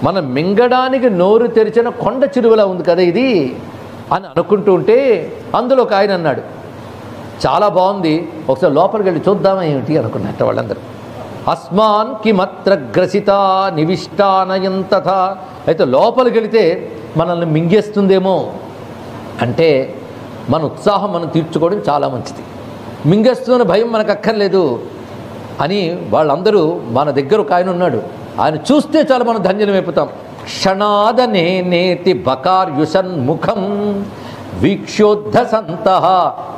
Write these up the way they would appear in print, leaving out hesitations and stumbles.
మనం మింగడానికి నోరు తెరిచిన కొండ చిరువలా ఉంది కదా ఇది అని అనుకుంటూ ఉంటే అందులో ఒక ఆయన అన్నాడు, చాలా బాగుంది, ఒకసారి లోపలికి వెళ్ళి చూద్దామా ఏమిటి అనుకున్నట్టు వాళ్ళందరూ. అస్మాన్ కిమత్ర గ్రసిత నివిష్టానయంతథ, అయితే లోపలికి వెళితే మనల్ని మింగేస్తుందేమో అంటే మన ఉత్సాహం మనం తీర్చుకోవడం చాలా మంచిది. మింగేస్తున్న భయం మనకు అక్కర్లేదు అని వాళ్ళందరూ, మన దగ్గర ఒక ఆయన ఉన్నాడు, ఆయన చూస్తే చాలా మనం ధన్యమైపోతాం. క్షణాదనే నేతి బకార్యుషన్ముఖం వీక్షోద్ధసంత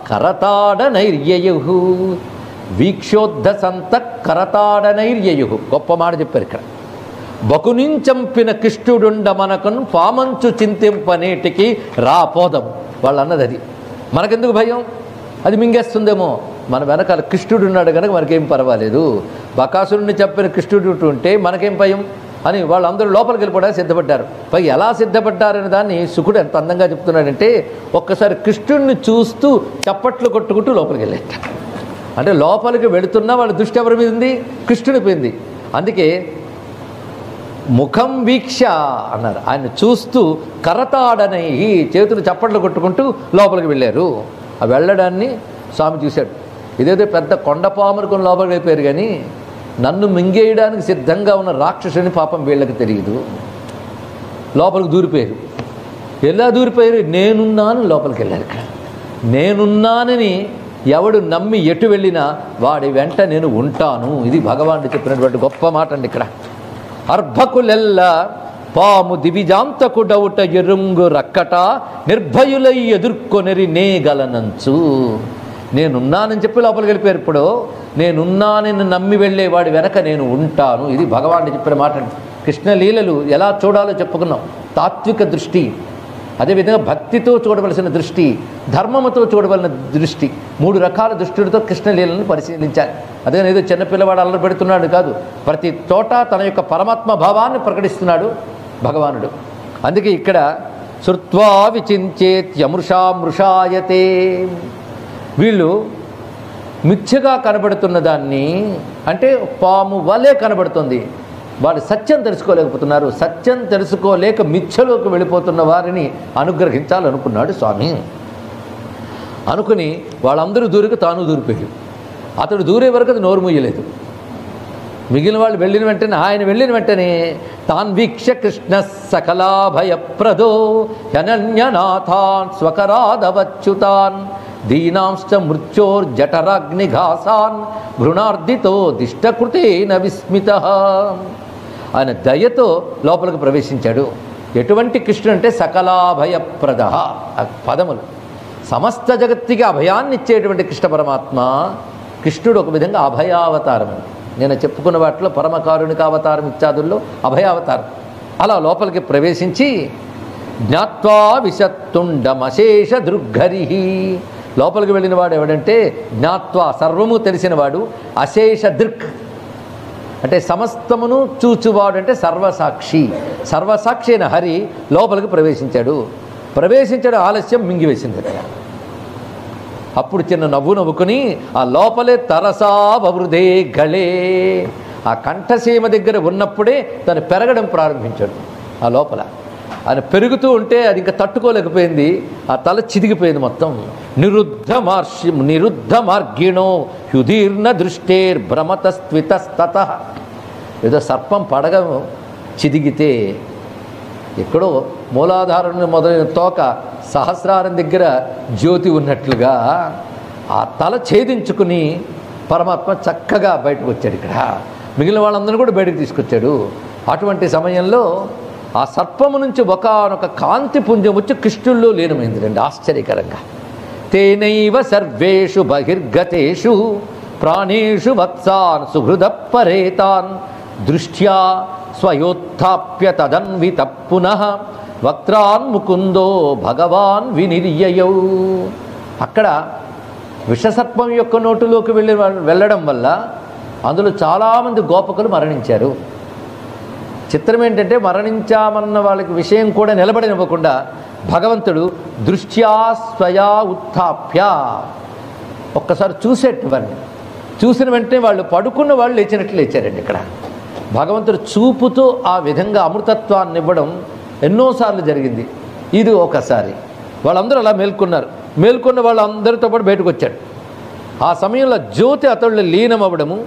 కరతాడనైర్యయు, వీక్షోద్ధసంత కరతాడనైర్యయు, గొప్ప మాట చెప్పారు ఇక్కడ. బకునించంపిన కృష్ణుడుండ మనకను పామంచు చింతింపనేటికి రాపోదం వాళ్ళు అన్నది. అది మనకెందుకు భయం, అది మింగేస్తుందేమో, మన వెనకాల కృష్ణుడు ఉన్నాడు కనుక మనకేం పర్వాలేదు. బకాసురుడిని చెప్పిన కృష్ణుడు ఉంటే మనకేం భయం అని వాళ్ళందరూ లోపలికి వెళ్ళిపోవడానికి సిద్ధపడ్డారు. పై ఎలా సిద్ధపడ్డారనే దాన్ని శుకుడు ఎంత అందంగా చెప్తున్నాడంటే, ఒక్కసారి కృష్ణుడిని చూస్తూ చప్పట్లు కొట్టుకుంటూ లోపలికి వెళ్ళేట. అంటే లోపలికి వెళుతున్నా వాళ్ళ దృష్టి ఎవరి మీద ఉంది, కృష్ణుడి పోయింది. అందుకే ముఖం వీక్ష అన్నారు, ఆయన చూస్తూ కరతాడనై చేతులు చప్పట్లు కొట్టుకుంటూ లోపలికి వెళ్ళారు. ఆ వెళ్ళడాన్ని స్వామి చూశాడు. ఇదేదో పెద్ద కొండపామును కొన్ని లోపలికి వెళ్ళిపోయారు, కానీ నన్ను మింగేయడానికి సిద్ధంగా ఉన్న రాక్షసుని పాపం వీళ్ళకి తెలియదు. లోపలికి దూరిపోయారు. ఎలా దూరిపోయారు, నేనున్నాను లోపలికి వెళ్ళారు. ఇక్కడ నేనున్నానని ఎవడు నమ్మి ఎటు వెళ్ళినా వాడి వెంట నేను ఉంటాను. ఇది భగవానుడు చెప్పినటువంటి గొప్ప మాట అండి. ఇక్కడ అర్భకులెల్ల పాము దివిజాంతకుడవుట ఎరుంగు రక్కట నిర్భయులై ఎదుర్కొనిరి నేగలనంచు. నేనున్నానని చెప్పి లోపలికి వెళ్ళిపోయారు. ఇప్పుడు నేనున్నానని నమ్మి వెళ్ళే వాడి వెనక నేను ఉంటాను. ఇది భగవానుడు చెప్పిన మాట. కృష్ణలీలలు ఎలా చూడాలో చెప్పుకున్నాం. తాత్విక దృష్టి, అదేవిధంగా భక్తితో చూడవలసిన దృష్టి, ధర్మముతో చూడవలసిన దృష్టి, 3 రకాల దృష్టితో కృష్ణలీలను పరిశీలించాలి. అదే ఏదో చిన్నపిల్లవాడు అల్లరి పెడుతున్నాడు కాదు, ప్రతి చోట తన యొక్క పరమాత్మ భావాన్ని ప్రకటిస్తున్నాడు భగవానుడు. అందుకే ఇక్కడ శృత్వా విచించేత్యమృషామృషాయతే, వీళ్ళు మిథ్యగా కనబడుతున్న దాన్ని, అంటే పాము వలే కనబడుతుంది, వాళ్ళు సత్యం తెలుసుకోలేకపోతున్నారు. సత్యం తెలుసుకోలేక మిథ్యలోకి వెళ్ళిపోతున్న వారిని అనుగ్రహించాలనుకున్నాడు స్వామి. అనుకుని వాళ్ళందరూ దూరికి తాను దూరిపోయాడు. అతడు దూరే వరకు అది నోరు మూయలేదు. మిగిలిన వాళ్ళు వెళ్ళిన వెంటనే, ఆయన వెళ్ళిన వెంటనే తాన్వీక్ష కృష్ణ సకలాభయప్రదో హ్యనన్యనాథాన్ స్వకరాదవచ్యుతాన్ దీనాంశ్చ మృత్యోర్జఠరాగ్నిఘాసాన్ భృణార్దితో దిష్టకృతేన విస్మిత. ఆయన దయతో లోపలికి ప్రవేశించాడు. ఎటువంటి కృష్ణుడు అంటే సకలాభయప్రద, పదములు సమస్త జగత్తుకి అభయాన్ని ఇచ్చేటువంటి కృష్ణ పరమాత్మ. కృష్ణుడు ఒక విధంగా అభయావతారం. నేను చెప్పుకున్న వాటిలో పరమకారుణిక అవతారం ఇత్యాదుల్లో అభయావతారం. అలా లోపలికి ప్రవేశించి జ్ఞాత్వా విశత్తుండమశేష దృగ్గరి, లోపలికి వెళ్ళిన వాడు ఎవడంటే జ్ఞాత్వా సర్వము తెలిసినవాడు, అశేష దృక్ అంటే సమస్తమును చూచువాడు, అంటే సర్వసాక్షి. సర్వసాక్షి అయిన హరి లోపలికి ప్రవేశించాడు. ఆలస్యం మింగివేసింది. అప్పుడు చిన్న నవ్వు నవ్వుకుని ఆ లోపలే తరసా వవృదే గళే, ఆ కంఠసీమ దగ్గర ఉన్నప్పుడే తను పెరగడం ప్రారంభించాడు. ఆ లోపల ఆయన పెరుగుతూ ఉంటే అది ఇంకా తట్టుకోలేకపోయింది. ఆ తల చిదిగిపోయింది మొత్తం. నిరుద్ధ మార్గిణో హ్యుదీర్ణ దృష్టేర్భ్రమతస్త్వితస్తత. ఏదో సర్పం పడగ చిదిగితే ఎక్కడో మూలాధారం మొదలైన తోక సహస్రారం దగ్గర జ్యోతి ఉన్నట్లుగా ఆ తల ఛేదించుకుని పరమాత్మ చక్కగా బయటకు వచ్చాడు. ఇక్కడ మిగిలిన వాళ్ళందరూ కూడా బయటకు తీసుకొచ్చాడు. అటువంటి సమయంలో ఆ సర్పము నుంచి ఒకనొక కాంతి పుంజం వచ్చి కృష్ణుల్లో లీనమైంది. రండి ఆశ్చర్యకరంగా. తేనైవ సర్వేషు బహిర్గతేషు ప్రాణేషు వత్సాన్ సుహృద పరేతాన్ దృష్ట్యా స్వయోత్థాప్య తదన్విత పునః వక్త్రాన్ ముకుందో భగవాన్ వినిర్యయౌ. అక్కడ విషసర్పం యొక్క నోటులోకి వెళ్ళడం వల్ల అందులో చాలామంది గోపకులు మరణించారు. చిత్రం ఏంటంటే మరణించామన్న వాళ్ళకి విషయం కూడా నిలబడనివ్వకుండా భగవంతుడు దృష్ట్యా స్వయా ఉత్థాప్య ఒక్కసారి చూసేట్టు వారిని చూసిన వెంటనే వాళ్ళు పడుకున్న వాళ్ళు లేచినట్లు లేచారండి. ఇక్కడ భగవంతుడు చూపుతో ఆ విధంగా అమృతత్వాన్ని ఇవ్వడం ఎన్నోసార్లు జరిగింది. ఇది ఒకసారి వాళ్ళందరూ అలా మేల్కొన్నారు. మేల్కొన్న వాళ్ళందరితో పాటు బయటకు వచ్చాడు. ఆ సమయంలో జ్యోతి అతళ్ళు లీనమవ్వడము,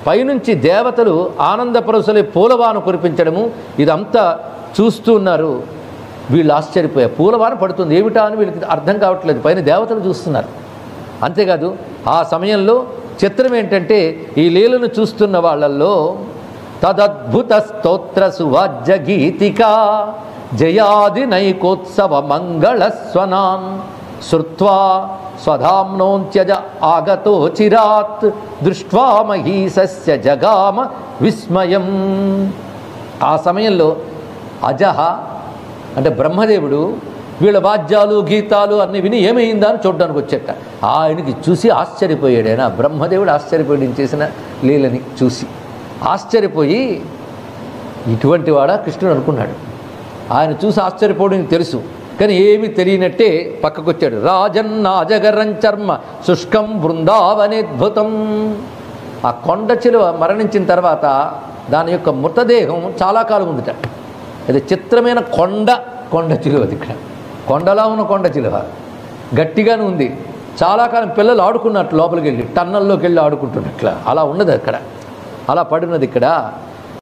పైనుంచి దేవతలు ఆనందపరుసలే పూలవాన కురిపించడము, ఇదంతా చూస్తూ ఉన్నారు. వీళ్ళు ఆశ్చర్యపోయారు. పూలవాన పడుతుంది ఏమిటా అని వీళ్ళకి అర్థం కావట్లేదు. పైన దేవతలు చూస్తున్నారు. అంతేకాదు ఆ సమయంలో చిత్రం ఏంటంటే ఈ లీలను చూస్తున్న వాళ్ళల్లో తదద్భుత స్తోత్ర సువాజ్య గీతికా జయాది నైకోత్సవ మంగళస్వనాన్ శ్రుత్వా స్వధామ్నోంత్యజ ఆగతో చిరాత్ దృష్ట్వా మహీసస్య జగామ విస్మయం. ఆ సమయంలో అజహ అంటే బ్రహ్మదేవుడు వీళ్ళ వాద్యాలు గీతాలు అన్నీ విని ఏమైందా అని చూడడానికి వచ్చేట. ఆయనకి చూసి ఆశ్చర్యపోయాడు. ఆయన బ్రహ్మదేవుడు ఆశ్చర్యపోయాడు ఈయన చేసిన లీలని చూసి. ఆశ్చర్యపోయి ఇటువంటి వాడా కృష్ణుడు అనుకున్నాడు. ఆయన చూసి ఆశ్చర్యపోవడం తెలుసు, కానీ ఏమీ తెలియనట్టే పక్కకొచ్చాడు. రాజన్నాజగరం చర్మ శుష్కం బృందావనేద్భుతం. ఆ కొండ చిలువ మరణించిన తర్వాత దాని యొక్క మృతదేహం చాలా కాలం ఉందిట. అది చిత్రమైన కొండ చిలువ. అది ఇక్కడ కొండలా ఉన్న కొండ చిలువ గట్టిగానే ఉంది. చాలా కాలం పిల్లలు ఆడుకున్నట్లు లోపలికి వెళ్ళి టన్నల్లోకి వెళ్ళి ఆడుకుంటున్నట్ల అలా ఉన్నది అక్కడ, అలా పడినది ఇక్కడ.